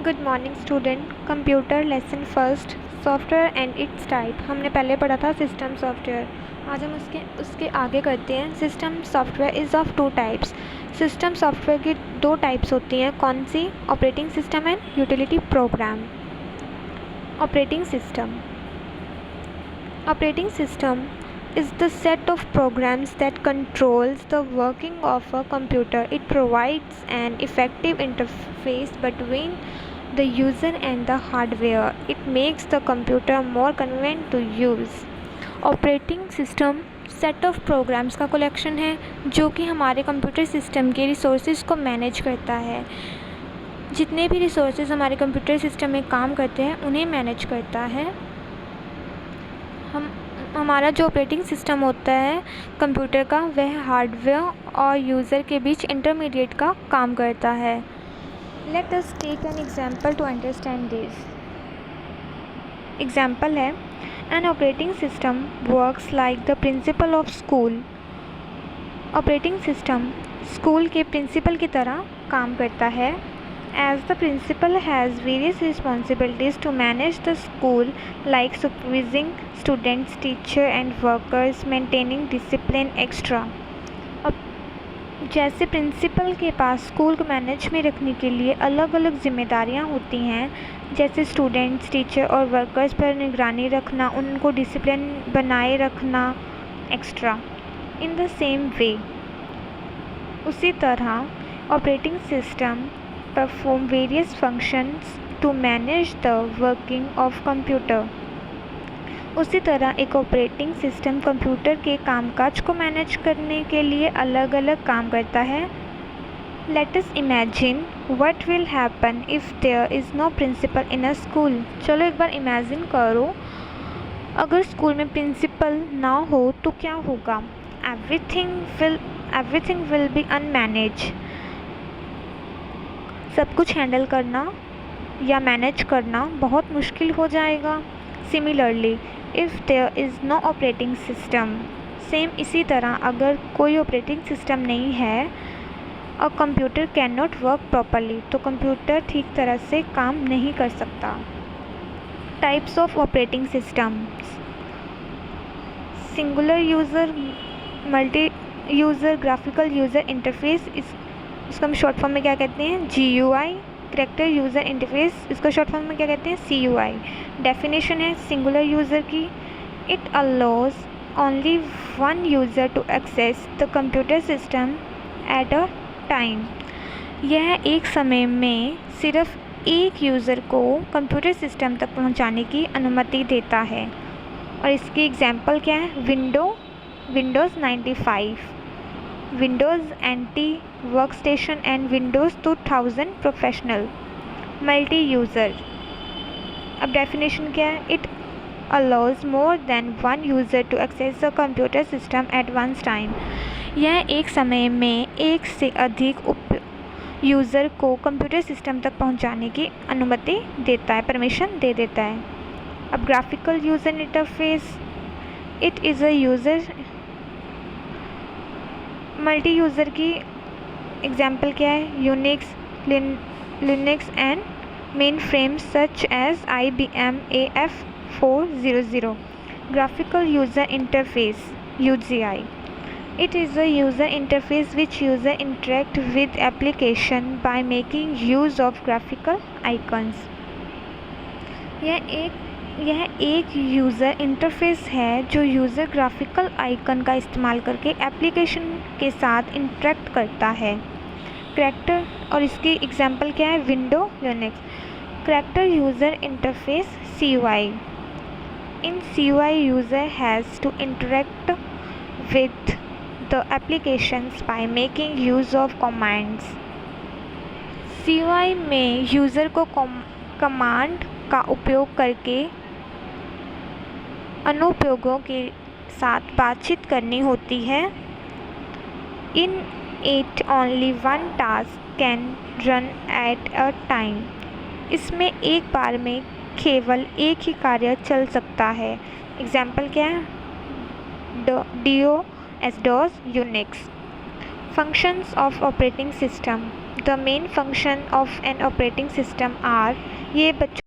Good morning student. Computer lesson first, software and it's type. हमने पहले पढ़ा था सिस्टम सॉफ्टवेयर। आज हम उसके आगे करते हैं। System software is of two types. System software की दो टाइप्स होती हैं। कौन सी? Operating system and utility program. Operating system is the set of programs that controls the working of a computer. It provides an effective interface between the user and the hardware. It makes the computer more convenient to use. Operating system set of programs का collection है जो कि हमारे computer system के resources को manage करता है। जितने भी रिसोर्सेज हमारे कंप्यूटर सिस्टम में काम करते हैं उन्हें मैनेज करता है। हमारा जो ऑपरेटिंग सिस्टम होता है कंप्यूटर का, वह हार्डवेयर और यूज़र के बीच इंटरमीडिएट का काम करता है। Let us take an example to understand this. Example है, an operating system works like the principal of school. Operating system school के प्रिंसिपल की तरह काम करता है। As the principal has various responsibilities to manage the school, like supervising students, teachers and workers, maintaining discipline, etc. अब जैसे principal के पास school को मैनेज में रखने के लिए अलग अलग जिम्मेदारियां होती हैं, जैसे स्टूडेंट्स, टीचर और वर्कर्स पर निगरानी रखना, उनको डिसिप्लिन बनाए रखना, extra. In the same way, उसी तरह operating system perform various functions to manage the working of computer. उसी तरह एक ऑपरेटिंग सिस्टम कंप्यूटर के कामकाज को मैनेज करने के लिए अलग अलग काम करता है। Let us imagine what will happen if there is no principal in a school. चलो एक बार इमेजिन करो, अगर स्कूल में प्रिंसिपल ना हो तो क्या होगा? Everything will be unmanaged. सब कुछ हैंडल करना या मैनेज करना बहुत मुश्किल हो जाएगा। Similarly, if there is no operating system, same इसी तरह अगर कोई ऑपरेटिंग सिस्टम नहीं है और computer can not work properly, तो कंप्यूटर ठीक तरह से काम नहीं कर सकता। Types of operating systems: singular user, multi user, graphical user interface, इसको हम शॉर्ट फॉर्म में क्या कहते हैं? GUI। कैरेक्टर यूज़र इंटरफेस, इसको शॉर्ट फॉर्म में क्या कहते हैं? CUI। डेफिनेशन है सिंगुलर यूज़र की, it allows only one user to access the computer system at a time. यह एक समय में सिर्फ एक यूज़र को कंप्यूटर सिस्टम तक पहुंचाने की अनुमति देता है। और इसकी एग्जांपल क्या है? Windows 95, Windows NT workstation and Windows 2000 professional. Multi user, अब डेफिनेशन क्या है? It allows more than one user to access the computer system at once time. यह एक समय में एक से अधिक यूज़र को कंप्यूटर सिस्टम तक पहुंचाने की अनुमति देता है, परमिशन दे देता है। अब graphical user interface, it is a user, multi user की एग्जाम्पल क्या है? Unix, Linux and mainframe such as IBM AF400। Graphical user interface, UGI, it is a user interface which user interact with application by making use of graphical icons। यह एक user interface है जो user graphical icon का इस्तेमाल करके application के साथ interact करता है। कैरेक्टर, और इसकी एग्जांपल क्या है? Window, Linux. Character user interface, CUI। In CUI user has to interact with the applications by making use of commands. CUI में यूज़र को कमांड का उपयोग करके अनुप्रयोगों के साथ बातचीत करनी होती है। In it only one task can run at a time. इसमें एक बार में केवल एक ही कार्य चल सकता है। एग्जाम्पल क्या है? DOS, Unix. Functions of operating system: the main function of an operating system are, ये बच्चों